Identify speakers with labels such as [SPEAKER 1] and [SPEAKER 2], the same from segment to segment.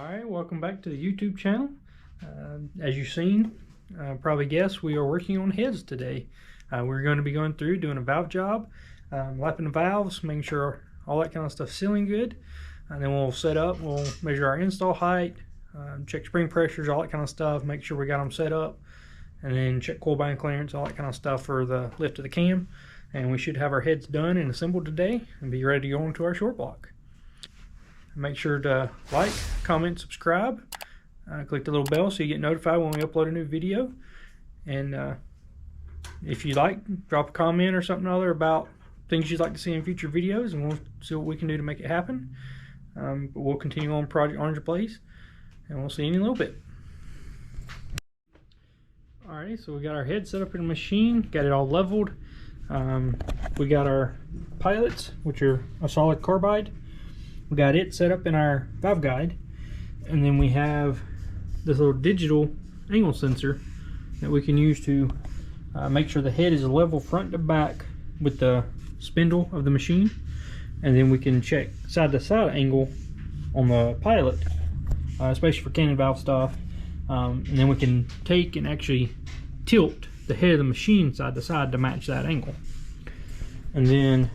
[SPEAKER 1] Alright, welcome back to the YouTube channel. As you've seen, probably guessed, we are working on heads today. We're going to be going through doing a valve job, lapping the valves, making sure all that kind of stuff sealing good. And then we'll set up, we'll measure our install height, check spring pressures, all that kind of stuff, make sure we got them set up, and then check coil bind clearance, all that kind of stuff for the lift of the cam. And we should have our heads done and assembled today and be ready to go into our short block. Make sure to like, comment, subscribe, click the little bell so you get notified when we upload a new video. And if you like, drop a comment or something or other about things you'd like to see in future videos, and we'll see what we can do to make it happen. But we'll continue on Project Orange Blaze, and we'll see you in a little bit. Alright, so we got our head set up in the machine, got it all leveled. We got our pilots, which are a solid carbide. We got it set up in our valve guide, and then we have this little digital angle sensor that we can use to make sure the head is level front to back with the spindle of the machine. And then we can check side to side angle on the pilot, especially for cannon valve stuff. And then we can take and actually tilt the head of the machine side to side to match that angle. And then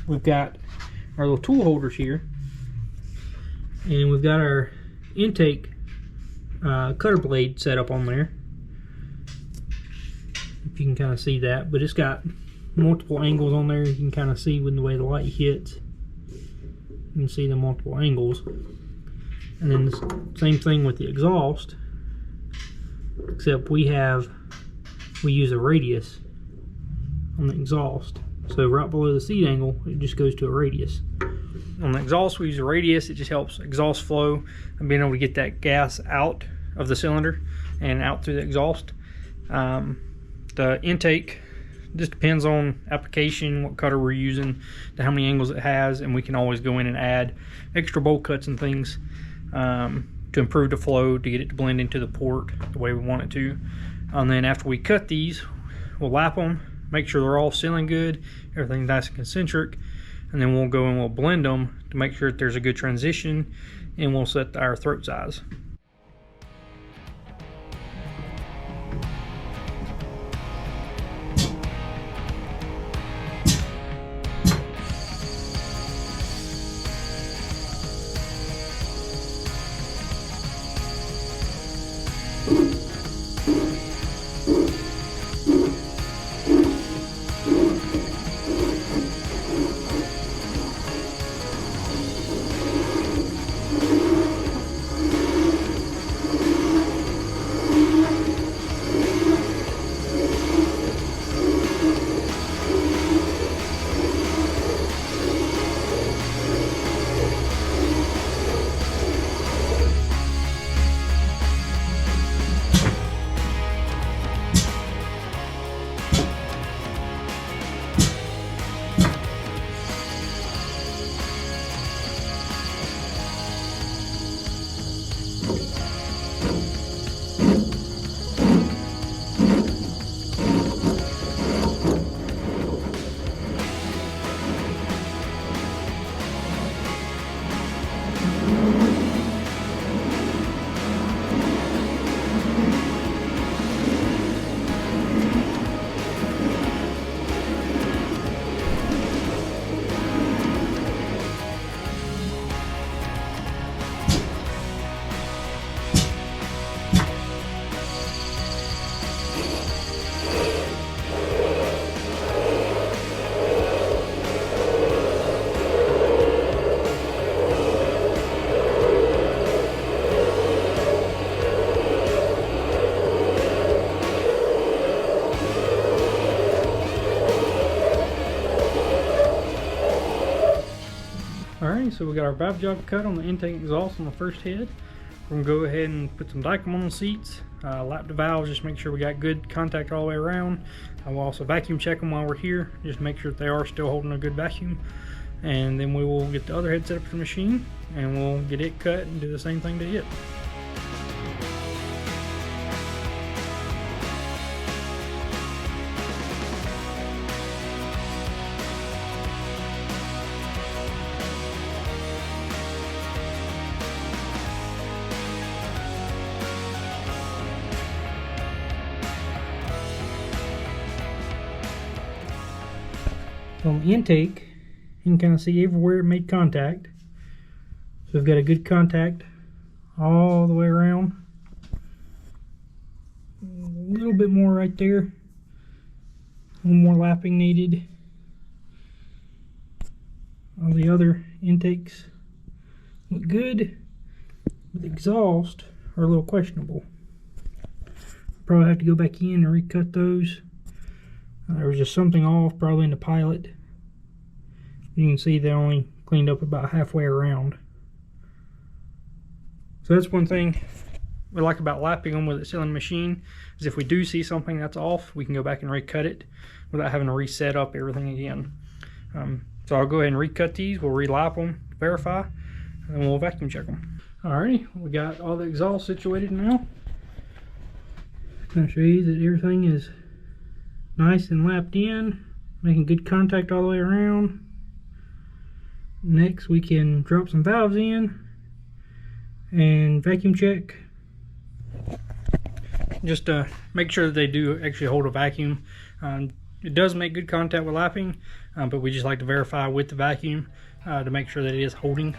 [SPEAKER 1] we've got our little tool holders here, and we've got our intake cutter blade set up on there, if you can kind of see that. But it's got multiple angles on there. You can kind of see with the way the light hits, you can see the multiple angles. And then the same thing with the exhaust, except we use a radius on the exhaust. So right below the seat angle, it just goes to a radius. On the exhaust, we use a radius. It just helps exhaust flow and being able to get that gas out of the cylinder and out through the exhaust. The intake just depends on application, what cutter we're using, to how many angles it has, and we can always go in and add extra bolt cuts and things to improve the flow, to get it to blend into the port the way we want it to. And then after we cut these, we'll lap them, make sure they're all sealing good, everything's nice and concentric, and then we'll go and we'll blend them to make sure that there's a good transition, and we'll set our throat size. Alright, so we got our valve job cut on the intake exhaust on the first head. We're going to go ahead and put some Dykem on the seats, lap the valves, just make sure we got good contact all the way around. I will also vacuum check them while we're here, just make sure that they are still holding a good vacuum. And then we will get the other head set up for the machine, and we'll get it cut and do the same thing to it. So on the intake, you can kind of see everywhere it made contact. So we've got a good contact all the way around. A little bit more right there. A little more lapping needed. All the other intakes look good, but the exhaust are a little questionable. Probably have to go back in and recut those. There was just something off, probably in the pilot. You can see they only cleaned up about halfway around. So that's one thing we like about lapping them with a sealing machine, is if we do see something that's off, we can go back and recut it without having to reset up everything again. So I'll go ahead and recut these. We'll relap them, verify, and then we'll vacuum check them. Alrighty, we got all the exhaust situated now. I'm going to show you that everything is nice and lapped in, making good contact all the way around. Next we can drop some valves in and vacuum check, just to make sure that they do actually hold a vacuum. It does make good contact with lapping, but we just like to verify with the vacuum to make sure that it is holding.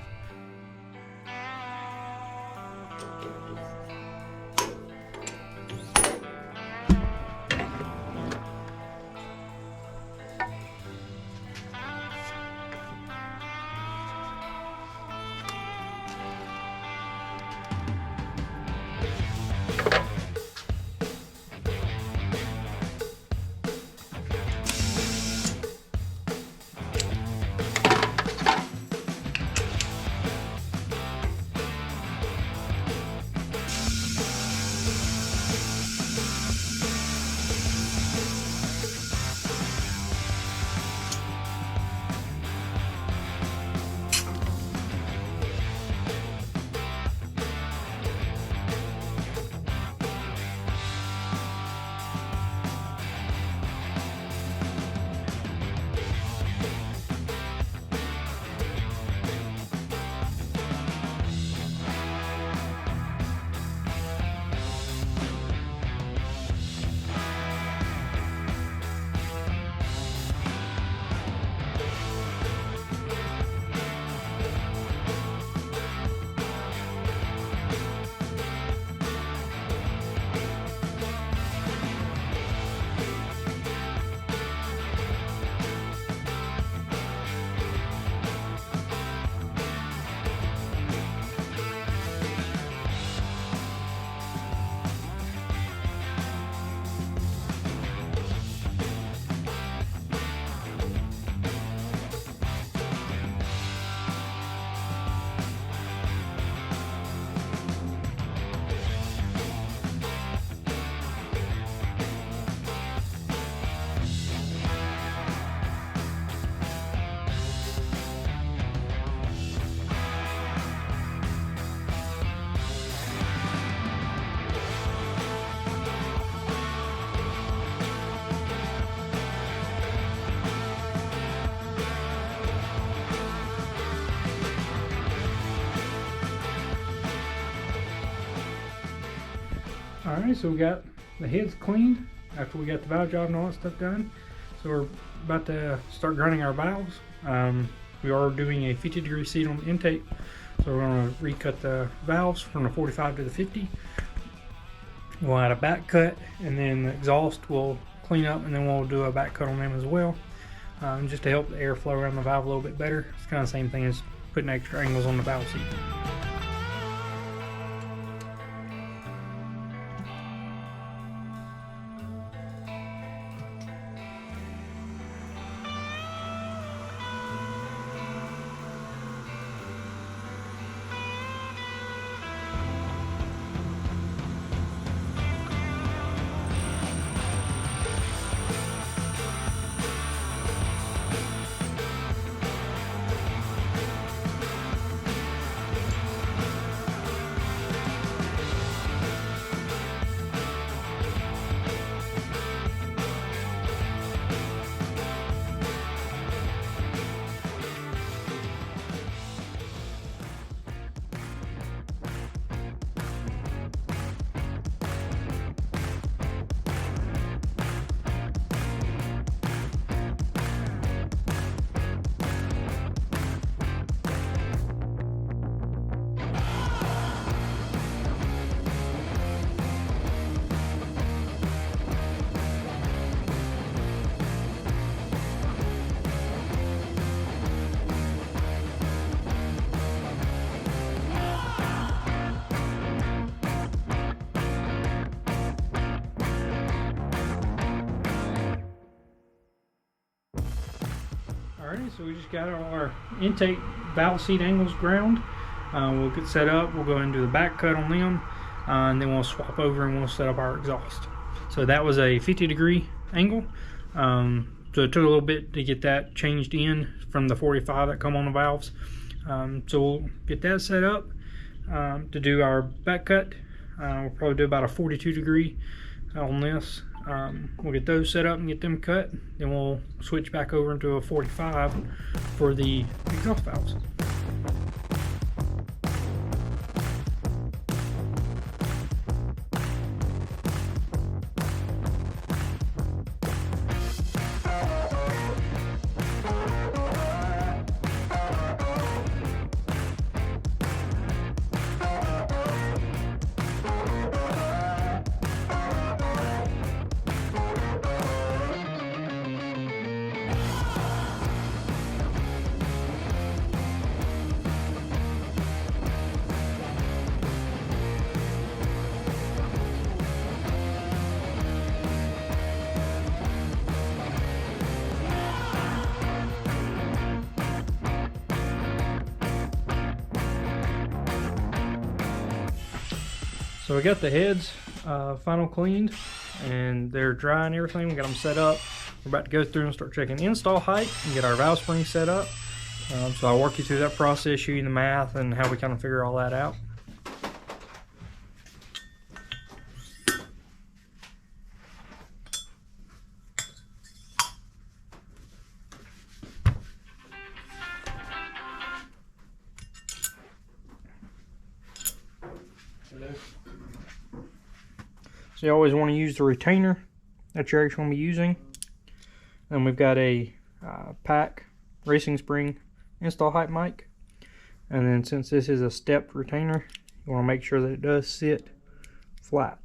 [SPEAKER 1] Alright, so we got the heads cleaned after we got the valve job and all that stuff done. So we're about to start grinding our valves. We are doing a 50-degree seat on the intake, so we're going to recut the valves from the 45 to the 50. We'll add a back cut, and then the exhaust will clean up, and then we'll do a back cut on them as well, just to help the air flow around the valve a little bit better. It's kind of the same thing as putting extra angles on the valve seat. Alrighty, so we just got our intake valve seat angles ground. We'll get set up. We'll go ahead and do the back cut on them, and then we'll swap over and we'll set up our exhaust. So that was a 50-degree angle. So it took a little bit to get that changed in from the 45 that come on the valves. So we'll get that set up to do our back cut. We'll probably do about a 42-degree on this. We'll get those set up and get them cut. Then we'll switch back over into a 45 for the exhaust valves. So we got the heads final cleaned and they're dry and everything. We got them set up. We're about to go through and start checking install height and get our valve springs set up. So I'll walk you through that process, show you the math and how we kind of figure all that out. So you always want to use the retainer that you're actually going to be using. And we've got a PAC racing spring install height mic. And then since this is a stepped retainer, you want to make sure that it does sit flat.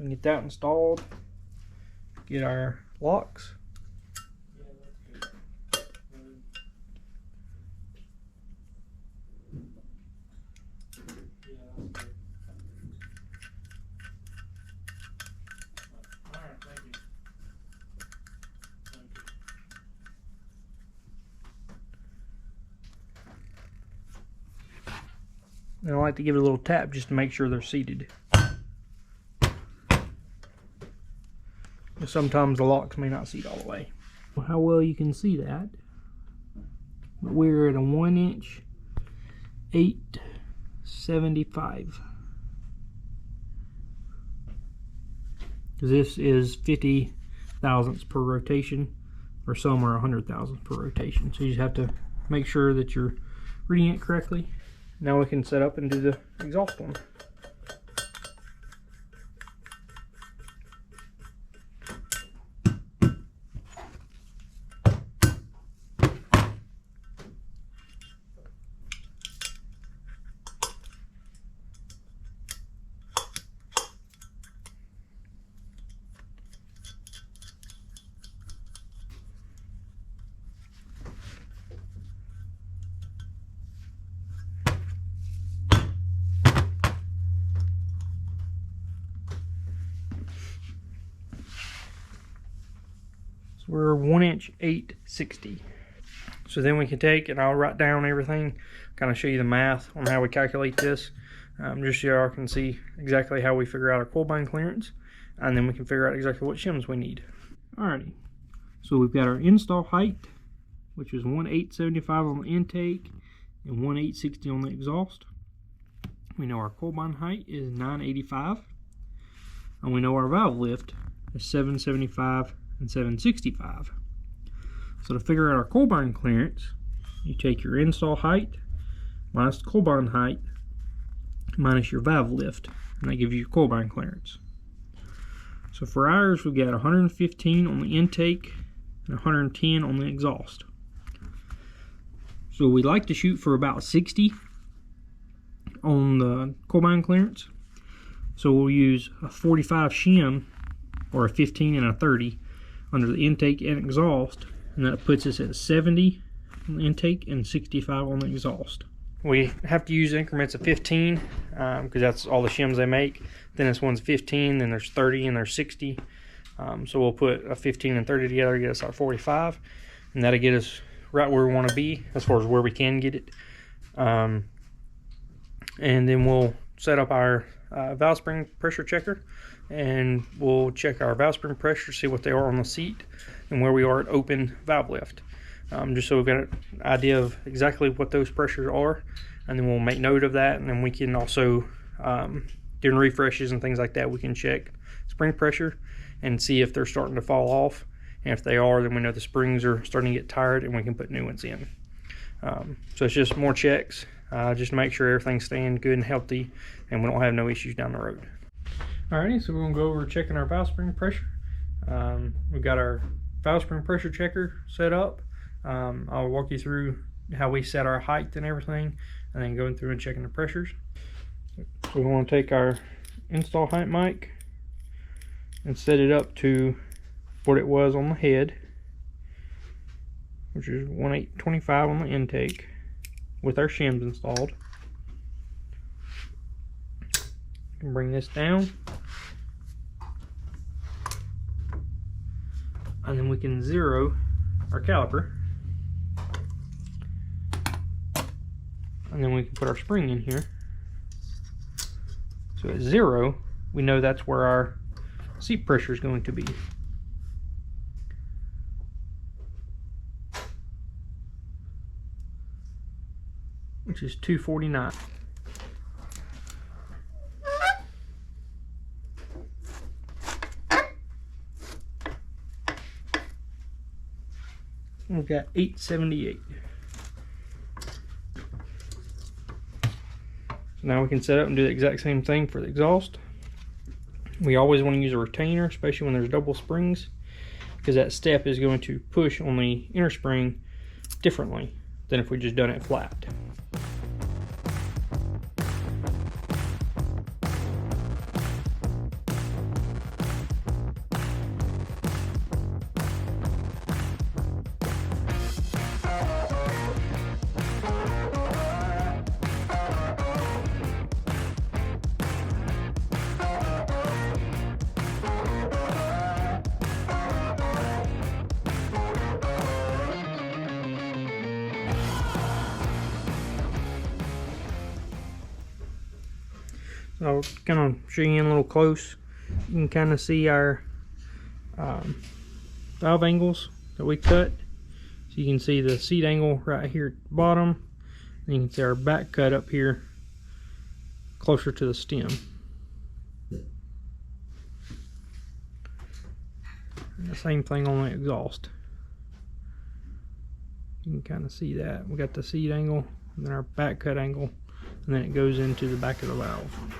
[SPEAKER 1] We get that installed. Get our locks. And I like to give it a little tap just to make sure they're seated. Sometimes the locks may not seat all the way. How well you can see that, but we're at a 1-inch 875. This is 50 thousandths per rotation, or some are 100 thousandths per rotation. So you just have to make sure that you're reading it correctly. Now we can set up and do the exhaust one. We're 1-inch 860. So then we can take, and I'll write down everything, kind of show you the math on how we calculate this, just so y'all can see exactly how we figure out our coil bind clearance, and then we can figure out exactly what shims we need. Alrighty, so we've got our install height, which is 1,875 on the intake and 1,860 on the exhaust. We know our coil bind height is 985, and we know our valve lift is 775 and 765. So to figure out our coil bind clearance, you take your install height minus the coil bind height minus your valve lift, and that gives you your coil bind clearance. So for ours, we've got 115 on the intake and 110 on the exhaust. So we like to shoot for about 60 on the coil bind clearance. So we'll use a 45 shim or a 15 and a 30 under the intake and exhaust, and that puts us at 70 on the intake and 65 on the exhaust. We have to use increments of 15 because that's all the shims they make. Then this one's 15, then there's 30 and there's 60. So we'll put a 15 and 30 together to get us our 45. and that'll get us right where we want to be as far as where we can get it. And then we'll set up our valve spring pressure checker, and we'll check our valve spring pressure, see what they are on the seat and where we are at open valve lift, just so we've got an idea of exactly what those pressures are, and then we'll make note of that. And then we can also, during refreshes and things like that, we can check spring pressure and see if they're starting to fall off, and if they are, then we know the springs are starting to get tired and we can put new ones in. So it's just more checks, just to make sure everything's staying good and healthy and we don't have no issues down the road. Alrighty, so we're going to go over checking our valve spring pressure. We've got our valve spring pressure checker set up. I'll walk you through how we set our height and everything, and then going through and checking the pressures. So we want to take our install height mic and set it up to what it was on the head, which is 1825 on the intake, with our shims installed. You can bring this down, and then we can zero our caliper, and then we can put our spring in here. So at 0, we know that's where our seat pressure is going to be. Which is 249. We've got 878. So now we can set up and do the exact same thing for the exhaust. We always want to use a retainer, especially when there's double springs, because that step is going to push on the inner spring differently than if we just done it flat. So I'll kind of show you in a little close. You can kind of see our valve angles that we cut. So you can see the seat angle right here at the bottom. And you can see our back cut up here closer to the stem. And the same thing on the exhaust. You can kind of see that. We got the seat angle and then our back cut angle, and then it goes into the back of the valve.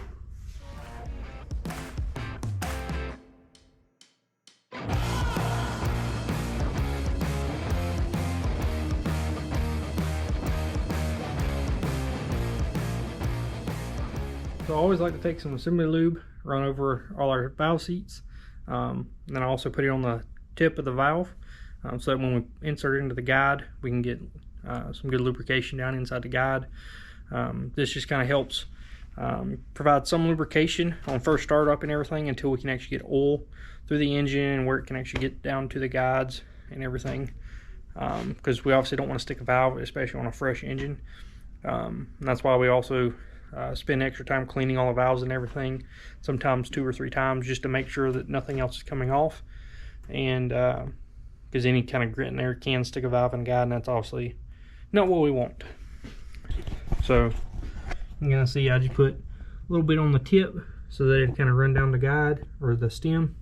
[SPEAKER 1] So I always like to take some assembly lube, run over all our valve seats, and then I also put it on the tip of the valve, so that when we insert it into the guide, we can get some good lubrication down inside the guide. This just kind of helps provide some lubrication on first startup and everything until we can actually get oil through the engine and where it can actually get down to the guides and everything, because we obviously don't want to stick a valve, especially on a fresh engine. And that's why we also spend extra time cleaning all the valves and everything, sometimes 2 or 3 times, just to make sure that nothing else is coming off. And because any kind of grit in there can stick a valve in a guide, and that's obviously not what we want. So you're gonna see I just put a little bit on the tip so that it kind of run down the guide or the stem,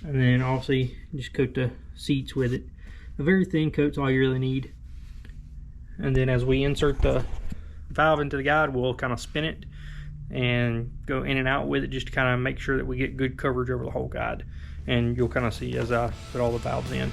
[SPEAKER 1] and then obviously just coat the seats with it. A very thin coat's all you really need. And then as we insert the valve into the guide, we'll kind of spin it and go in and out with it just to kind of make sure that we get good coverage over the whole guide. And you'll kind of see as I put all the valves in.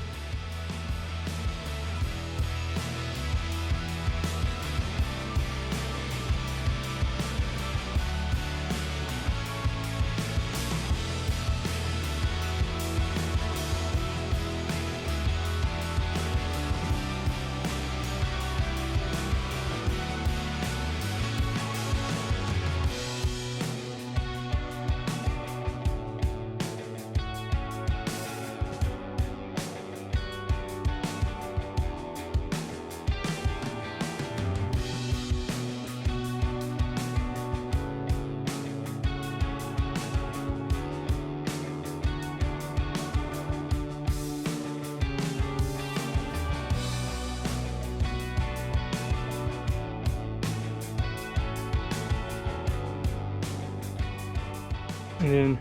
[SPEAKER 1] And then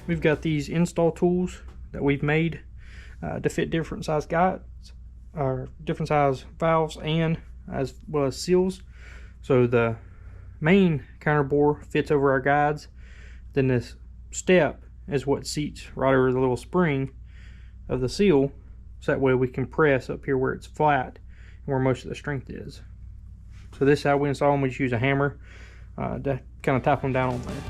[SPEAKER 1] we've got these install tools that we've made to fit different size guides, or different size valves, and as well as seals. So the main counter bore fits over our guides. Then this step is what seats right over the little spring of the seal, so that way we can press up here where it's flat and where most of the strength is. So this is how we install them. We just use a hammer to kind of tap them down on there.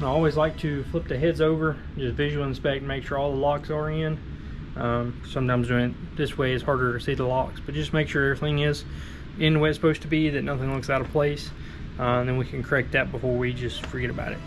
[SPEAKER 1] I always like to flip the heads over, just visual inspect and make sure all the locks are in. Sometimes doing it this way is harder to see the locks, but just make sure everything is in the way it's supposed to be, that nothing looks out of place, and then we can correct that before we just forget about it.